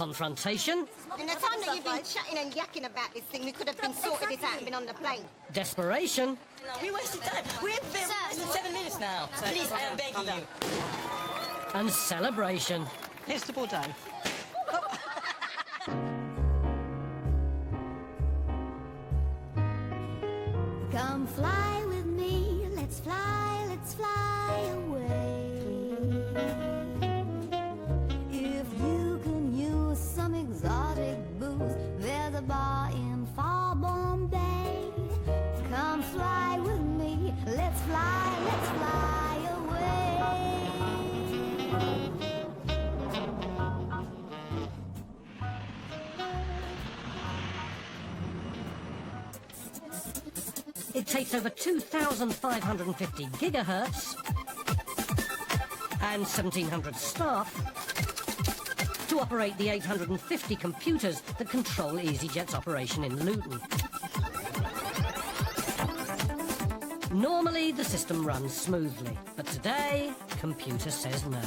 confrontation. In the time that you've been chatting and yakking about this thing, we could have been sorted this out and been on the plane. Desperation. We wasted time. We've been 7 minutes now. Please, I am begging you. And celebration. Here's to Bordeaux. Come fly with me, let's fly away. If you can use some exotic booze, there's a bar in far Bombay. Come fly with me, let's fly away. It takes over 2,550 gigahertz and 1,700 staff to operate the 850 computers that control EasyJet's operation in Luton. Normally, the system runs smoothly, but today, computer says no.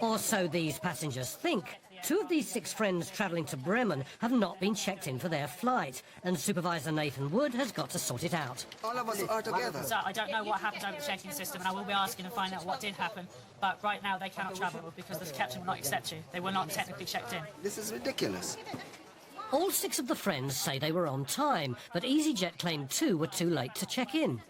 Or so these passengers think. 2 of these 6 friends travelling to Bremen have not been checked in for their flight, and Supervisor Nathan Wood has got to sort it out. All of us are together. So I don't know what happened over the check-in system, and I will be asking to find out what did happen. But right now they cannot travel because the captain will not accept you. They were not technically checked in. This is ridiculous. All 6 of the friends say they were on time, but EasyJet claimed 2 were too late to check in.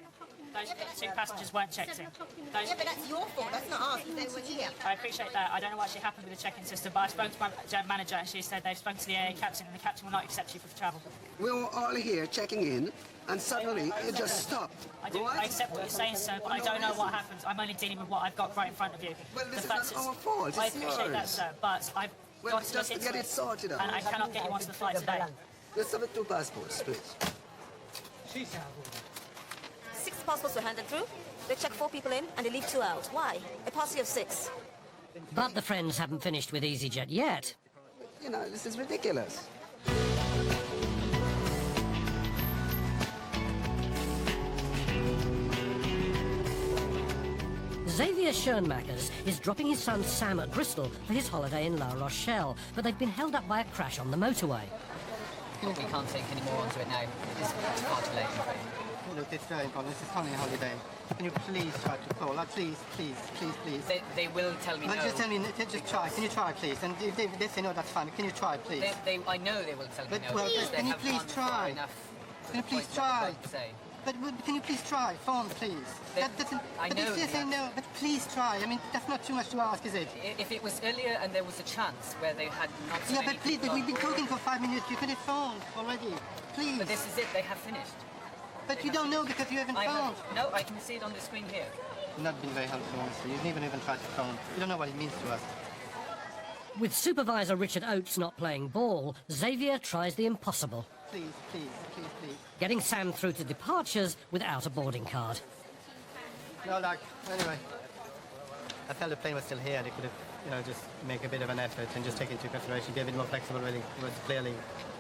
Those 2 passengers weren't checked in. Yeah, but that's your fault. That's not ours. They were here. I appreciate that. I don't know what actually happened with the check-in system, but I spoke to my manager and she said they've spoken to the AA captain and the captain will not accept you for travel. We were all here checking in, and suddenly it just stopped. I accept what you're saying, sir, but I don't know what happens. I'm only dealing with what I've got right in front of you. Well, this is not our fault. I appreciate that, sir, but I've got to just look to get into it sorted out. and I cannot get you onto the flight today. Let's have 2 passports, please. 6 passports were handed through. They check 4 people in and they leave 2 out. Why? A policy of 6. But the friends haven't finished with EasyJet yet. You know, this is ridiculous. Xavier Schoenmakers is dropping his son Sam at Bristol for his holiday in La Rochelle, but they've been held up by a crash on the motorway. We can't take any more onto it now. It's far too late, I'm afraid. Look, it's very important. This is only a holiday. Can you please try to call? Please. They will tell me no. Just tell me, just try. Can you try, please? And if they say no, that's fine. Can you try, please? I know they will tell me no. Well, can you please try? Can you please try? But can you please try? Phone, please. I know. If they say no, but please try. I mean, that's not too much to ask, is it? If it was earlier and there was a chance where they had not so yeah, many but please, people, we've been talking for 5 minutes. You could have phoned already. Please. But this is it. They have finished. But you don't know because you haven't phoned. No, I can see it on the screen here. You've not been very helpful, honestly. You've never even tried to phone. You don't know what it means to us. With Supervisor Richard Oates not playing ball, Xavier tries the impossible. Please. Getting Sam through to departures without a boarding card. No luck. Anyway, I felt the plane was still here. They could have, just make a bit of an effort and just take into consideration, be a bit more flexible, really. It was clearly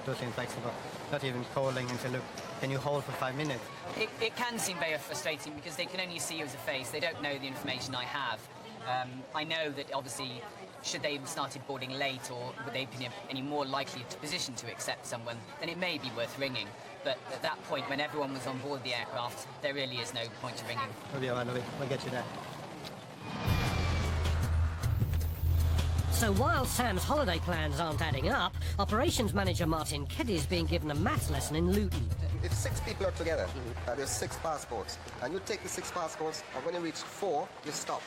totally inflexible. Not even calling and say, look, can you hold for 5 minutes? It can seem very frustrating because they can only see you as a face. They don't know the information I have. I know that obviously, should they have started boarding late or would they be any more likely to position to accept someone, then it may be worth ringing. But at that point, when everyone was on board the aircraft, there really is no point to ringing. We'll be all right, Louis. We'll get you there. So while Sam's holiday plans aren't adding up, operations manager Martin Keddy is being given a maths lesson in Luton. If 6 people are together, there's 6 passports, and you take the 6 passports, and when you reach 4, you stop.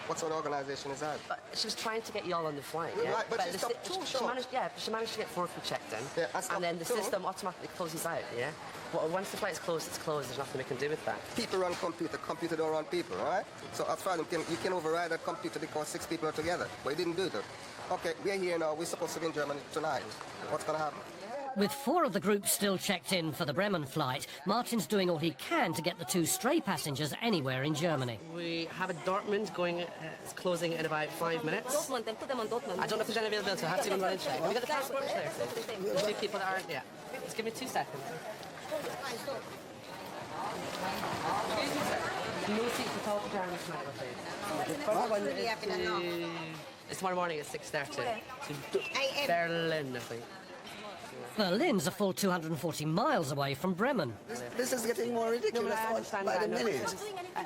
What sort of organisation is that? But she was trying to get you all on the flight, yeah? Right, but she stopped too short. She managed to get 4 of you checked in, yeah, and then the system automatically closes out, yeah? But once the flight's closed, it's closed. There's nothing we can do with that. People run computer don't run people, all right? So as far as you can override that computer because 6 people are together, but you didn't do that. Okay, we're here now. We're supposed to be in Germany tonight. What's going to happen? With 4 of the group still checked in for the Bremen flight, Martin's doing all he can to get the 2 stray passengers anywhere in Germany. We have a Dortmund closing in about 5 minutes. Dortmund, then put them on Dortmund. I don't know if there's any availability. I have to even run and check. Have we got the passports there? 2 people that aren't, yeah. Just give me 2 seconds. Excuse me, sir. No seats at all for Germany tonight, I'm afraid. What are we having a laugh? It's tomorrow morning at 6:30. AM. Berlin, I think. Berlin's a full 240 miles away from Bremen. This is getting more No, ridiculous but I understand by that. the No, minute.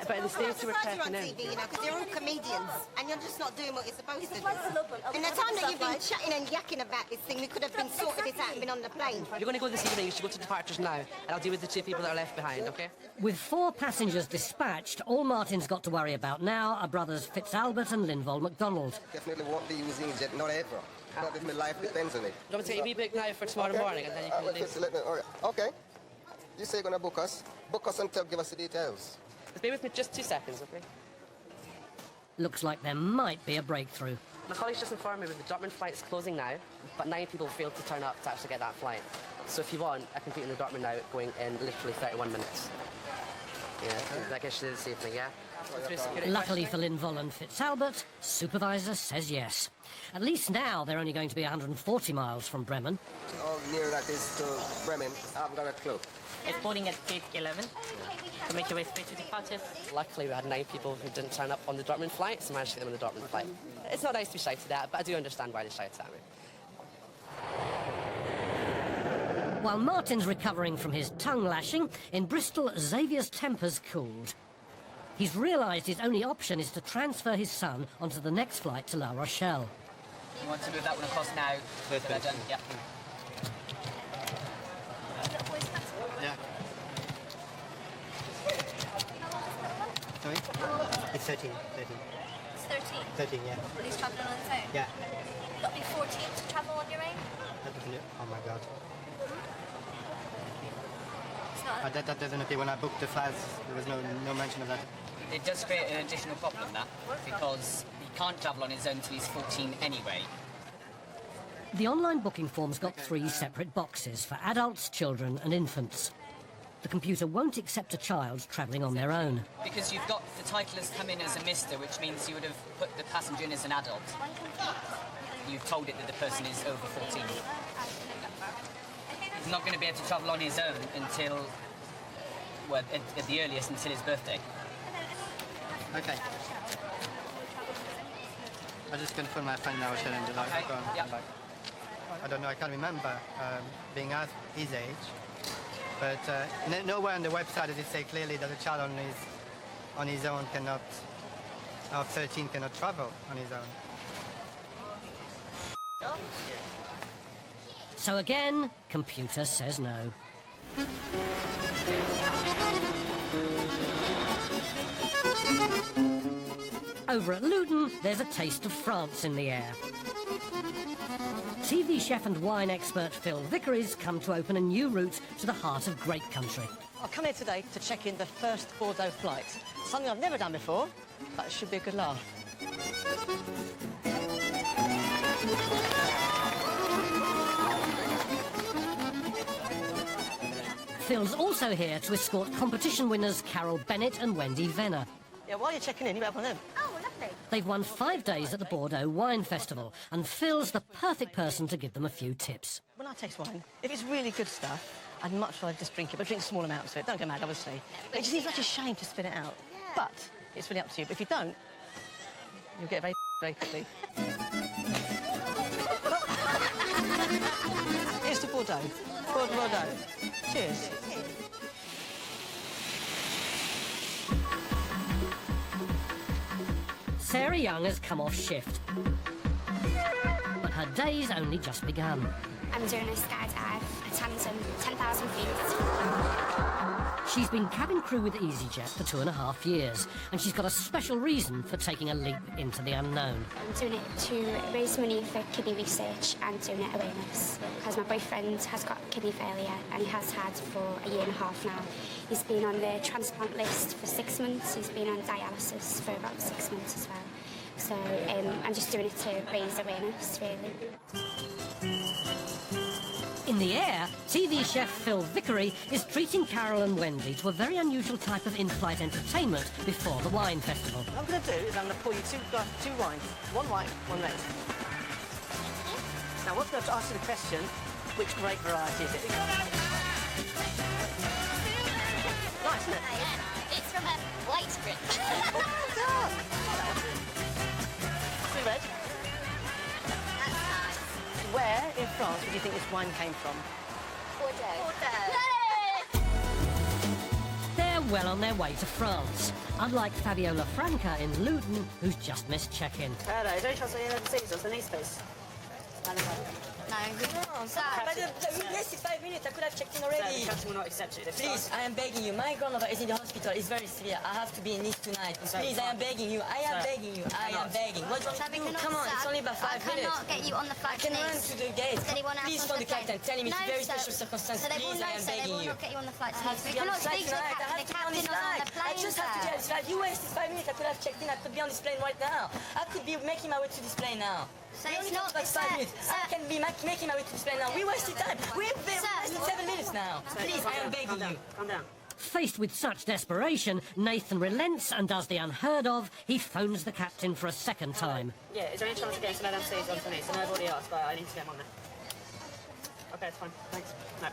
but in the States, you were Surprised you're on checking in. TV, you know, because you're all comedians, and you're just not doing what you're supposed to do. flight is open. In the time that you've been chatting and yakking about this thing, we could have been sorted this out and been on the plane. You're going to go this evening. You should go to departures now, and I'll deal with the 2 people that are left behind, okay? With 4 passengers dispatched, all Martin's got to worry about now are brothers Fitzalbert and Linval MacDonald. Definitely won't be using jet, not ever. Not if my life depends on it. You want me to take your rebook now for tomorrow morning, and then you can leave? All right. Okay. You say you're going to book us. Book us and give us the details. Just bear with me just 2 seconds, okay? Looks like there might be a breakthrough. My colleagues just informed me that the Dortmund flight is closing now, but 9 people failed to turn up to actually get that flight. So if you want, I can put you in the Dortmund now, going in literally 31 minutes. Yeah, that gets you this evening, yeah? Luckily for Linval and Fitzalbert, supervisor says yes. At least now they're only going to be 140 miles from Bremen. How near that is to Bremen, I haven't got a clue. It's boarding at gate 11 to make your way straight to departures. Luckily, we had 9 people who didn't turn up on the Dortmund flight, so I managed to get them on the Dortmund flight. It's not nice to be shouted at, but I do understand why they shout at me. While Martin's recovering from his tongue lashing, in Bristol, Xavier's temper's cooled. He's realised his only option is to transfer his son onto the next flight to La Rochelle. You want to move that one across now? Perfect. So they're done? Yeah. Yeah. Sorry? It's 13. It's 13. 13, yeah. And he's travelling on his own? Yeah. That'll be 14 to travel on your own? That doesn't, oh my god. It's not. That doesn't appear when I booked the flights. There was no mention of that. It does create an additional problem, that, because he can't travel on his own until he's 14 anyway. The online booking form's got 3 separate boxes for adults, children and infants. The computer won't accept a child travelling on their own. Because you've got the title has come in as a Mr, which means you would have put the passenger in as an adult. You've told it that the person is over 14. He's not going to be able to travel on his own until, well, at the earliest, until his birthday. Okay. I'm just going to put my phone now, and the light Okay, go on. yeah. I don't know, I can't remember being asked his age, but nowhere on the website does it say clearly that a child on his own cannot, of 13 cannot travel on his own. So again, computer says no. Over at Luton, there's a taste of France in the air. TV chef and wine expert Phil Vickery's come to open a new route to the heart of grape country. I've come here today to check in the first Bordeaux flight. Something I've never done before, but it should be a good laugh. Phil's also here to escort competition winners Carol Bennett and Wendy Venner. Yeah, while you're checking in, you better have one of them. Oh, lovely. They've won 5 days at the Bordeaux Wine Festival, and Phil's the perfect person to give them a few tips. When I taste wine, if it's really good stuff, I'd much rather just drink it, but drink small amounts of it. Don't go mad, obviously. It just seems such a shame to spit it out. Yeah. But it's really up to you. But if you don't, you'll get very, very quickly. Here's to Bordeaux. Bordeaux. Cheers. Sarah Young has come off shift, but her day's only just begun. I'm doing a skydive, a tandem, 10,000 feet. She's been cabin crew with EasyJet for 2.5 years, and she's got a special reason for taking a leap into the unknown. I'm doing it to raise money for kidney research and doing it awareness. Because my boyfriend has got kidney failure, and he has had for 1.5 years now. He's been on the transplant list for 6 months. He's been on dialysis for about 6 months as well. So I'm just doing it to raise awareness, really. In the air, TV chef Phil Vickery is treating Carol and Wendy to a very unusual type of in-flight entertainment before the wine festival. What I'm going to do is I'm going to pour you two wines. One white, one red. Now, what's going to ask you the question, which grape variety is it? Nice, isn't it? It's from a white secret. See red? Where in France would you think this wine came from? They're well on their way to France, unlike Fabiola Franca in Luton, who's just missed check-in. Hello, is there any chance I can see this? Denise, please. No. But we wasted 5 minutes. I could have checked in already. The captain will not accept you. Please, I am begging you. My grandmother is in the hospital. It's very severe. I have to be in Nice tonight. Please, I am begging you. I am begging you. I am begging. What do you want to do? Come on, it's only about 5 minutes. I cannot get you on the flight. I can run to the gate. Anyone else Please on phone the the captain. plane? Tell him it's No, a very sir. special circumstance. So they will Please, know, I am sir. They begging will you. not get you on the flight I have tonight. to We be on the cannot flight speak to the tonight. I captain. have The to be on this captain is on flight. the plane, I just have to sir. get on this flight. You wasted 5 minutes. I could have checked in. I could be on this plane right now. I could be making my way to this plane now. So We it's only not- got sir, 5 minutes. sir. I can be making my way to this plane now. We wasted time. We've wasted 7 minutes now. Please, I am begging you. Calm down. Faced with such desperation, Nathan relents and does the unheard of. He phones the captain for a second time. Yeah, is there any chance of getting some LMCs on for me? So I've already asked, but I need to get them on there. Okay, it's fine. Thanks. No.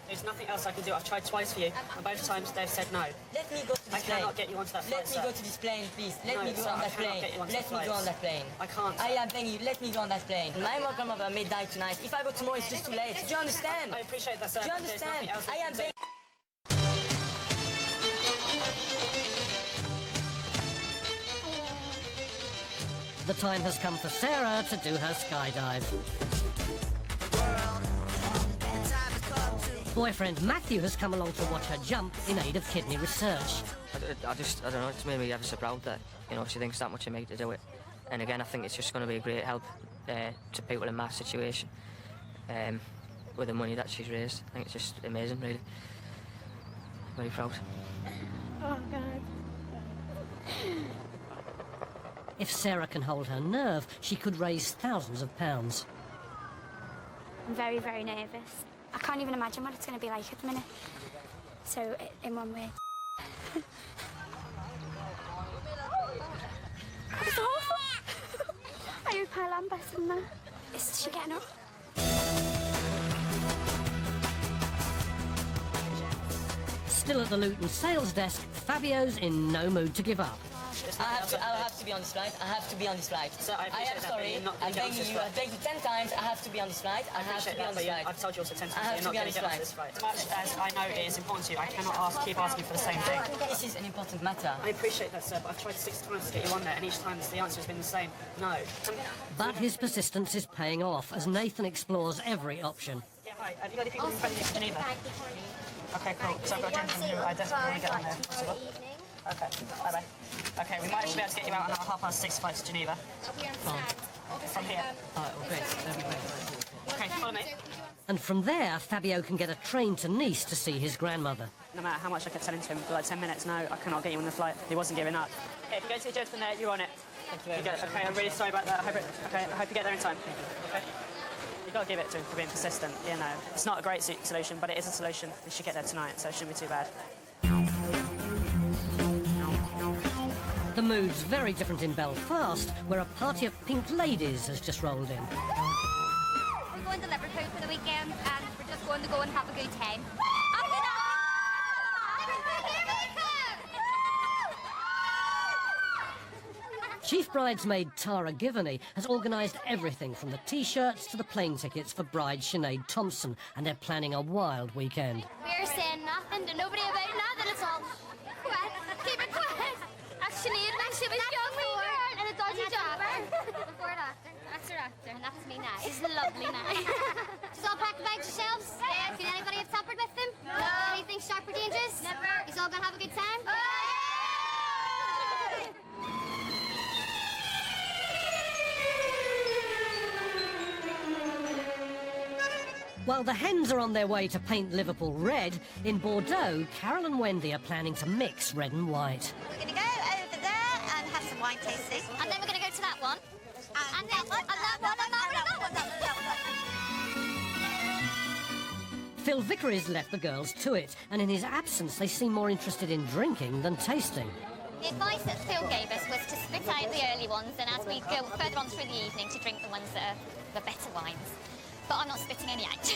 There's nothing else I can do. I've tried twice for you, and both times they've said no. Let me go to this I plane. cannot get you onto that flight, Let me sir. go to this plane, please. Let No, me go sir, on I that cannot plane. get you onto Let the me go flight. on that plane. I can't, I sir. am begging you. Let me go on that plane. My grandmother may die tonight. If I go tomorrow, it's just too late. Do you understand? I appreciate that, sir. Do you but there's understand? nothing else I am can do. begging. The time has come for Sarah to do her skydive. Boyfriend Matthew has come along to watch her jump in aid of kidney research. I don't know, it's made me ever so proud that, you know, she thinks that much of me to do it. And again, I think it's just going to be a great help to people in my situation with the money that she's raised. I think it's just amazing, really. Very proud. Oh, God. If Sarah can hold her nerve, she could raise thousands of pounds. I'm very, very nervous. I can't even imagine what it's going to be like at the minute. So, in one way. It's awful. I hope I land better than that. Is she getting up? Still at the Luton sales desk, Fabio's in no mood to give up. I have to be on this flight. I have to be on this flight. Sir, I am appreciate that, but sorry. you're not I'm gonna get onto begging this you. flight. I've begged you 10 times. I have to be on this flight. I have to appreciate be on that, this but flight. I've told you also 10 times I that have you're to not be on going to this get onto flight. this flight. As much as I know it is important to you, I cannot keep asking for the same thing. This is an important matter. I appreciate that, sir, but I've tried 6 times to get you on there, and each time the answer has been the same. No. But his persistence is paying off as Nathan explores every option. Yeah, hi. Have you got any people in front of you to Geneva? Okay, cool. So I've got a gentleman who I definitely want to get on there. Possible? Okay, bye-bye. Okay, we might actually be able to get you out on our 6:30 flight to Geneva. From here. Okay. Okay, follow me. And from there, Fabio can get a train to Nice to see his grandmother. No matter how much I kept telling him for like 10 minutes, no, I cannot get you on the flight. He wasn't giving up. Okay, if you go to the gentleman there, you're on it. Thank you very much. Okay, I'm really sorry about that. I hope you get there in time. Okay. You've got to give it to him for being persistent. You know, it's not a great solution, but it is a solution. We should get there tonight, so it shouldn't be too bad. The mood's very different in Belfast, where a party of pink ladies has just rolled in. We're going to Liverpool for the weekend and we're just going to go and have a good time. Chief bridesmaid Tara Givney has organised everything from the T-shirts to the plane tickets for bride Sinead Thompson, and they're planning a wild weekend. We're saying nothing to nobody about nothing at all. Quiet. Keep it quiet. That's Sinead when she was young wee girl in a dodgy jumper. Before and after. After. And that's me now. It's lovely now. Just all pack the bags yourselves? Yeah. Did anybody have tampered with them? No. Anything sharp or dangerous? Never. You all gonna have a good time? While the hens are on their way to paint Liverpool red, in Bordeaux, Carol and Wendy are planning to mix red and white. We're going to go over there and have some wine tasting. And then we're going to go to that one. And then that one. Phil Vickery's left the girls to it, and in his absence they seem more interested in drinking than tasting. the advice that Phil gave us was to spit out the early ones, and as we go further on through the evening, to drink the ones that are the better wines. But I'm not spitting any out.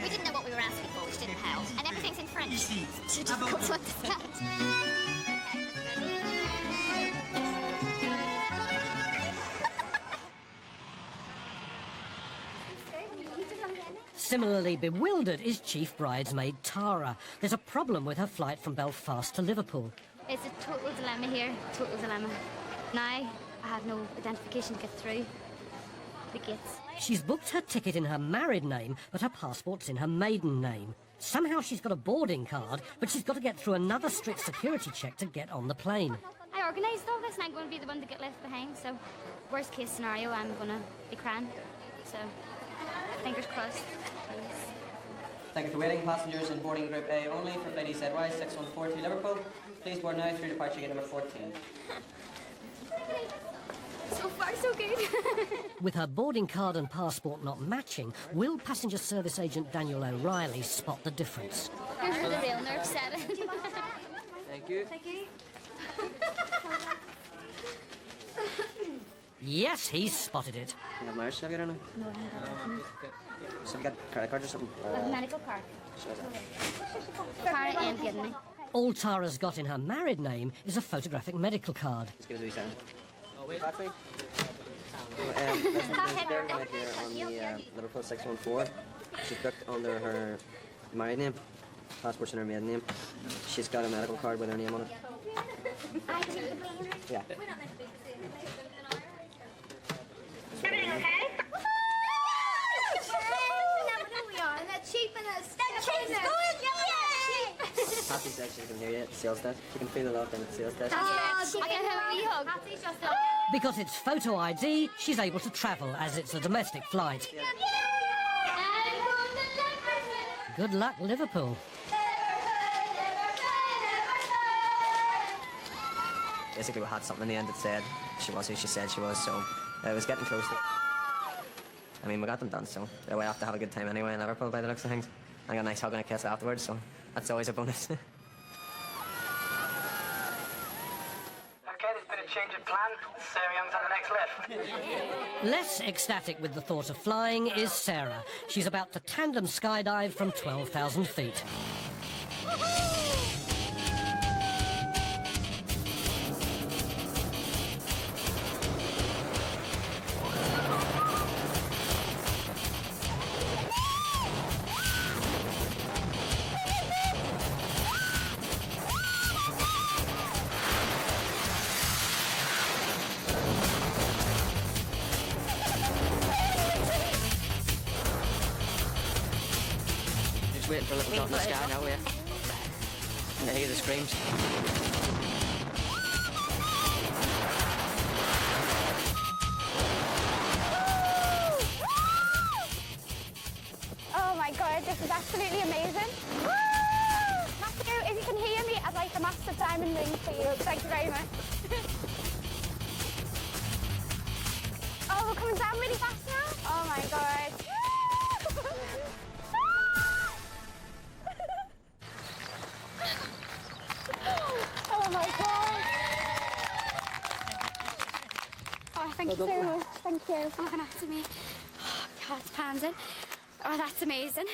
We didn't know what we were asking for, which didn't help. And everything's in French. Too difficult to understand. Similarly bewildered is Chief Bridesmaid Tara. There's a problem with her flight from Belfast to Liverpool. It's a total dilemma here, total dilemma. Now, I have no identification to get through the gates. She's booked her ticket in her married name, but her passport's in her maiden name. Somehow she's got a boarding card, but she's got to get through another strict security check to get on the plane. I organised all this and I'm going to be the one to get left behind, so worst case scenario, I'm going to be crying. So, fingers crossed. Thank you for waiting. Passengers in boarding group A only for flight EZY 614 to Liverpool. Please board now through departure gate number 14. So far, so good. With her boarding card and passport not matching, will passenger service agent Daniel O'Reilly spot the difference? Here's where the real nerves set in. Thank you. Thank you. Yes, he's spotted it. You have marriage certificate or no? No, I haven't. So you got a credit card or something? A medical card. Apparently, I'm getting me. All Tara's got in her married name is a photographic medical card. Just give us a wee sound. Oh, wait. Patrick? There's a girl right here on the Liverpool 614. She's booked under her married name. Passport's in her maiden name. She's got a medical card with her name on it. Yeah. Patty said she can hear you at the sales desk. She can feel it off down at the sales desk. I can have a wee hug. Because it's photo ID, she's able to travel as it's a domestic flight. Good luck, Liverpool. Basically, we had something in the end that said she was who she said she was, so it was getting close to. I mean, we got them done, so we have to have a good time anyway in Liverpool by the looks of things. I got a nice hug and a kiss afterwards, so that's always a bonus. Okay, there's been a change of plan. Sarah Young's on the next lift. Less ecstatic with the thought of flying is Sarah. She's about to tandem skydive from 12,000 feet. Just waiting for a little dot in the sky now, yeah. And I hear the screams. Oh my god, this is absolutely amazing. Matthew, if you can hear me, I'd like a massive diamond ring for you. Thank you very much. Oh, we're coming down really fast now? Oh my god. Oh my god. Oh, thank you so much. Thank you for looking after me. Oh, God, it's panting. Oh, that's amazing.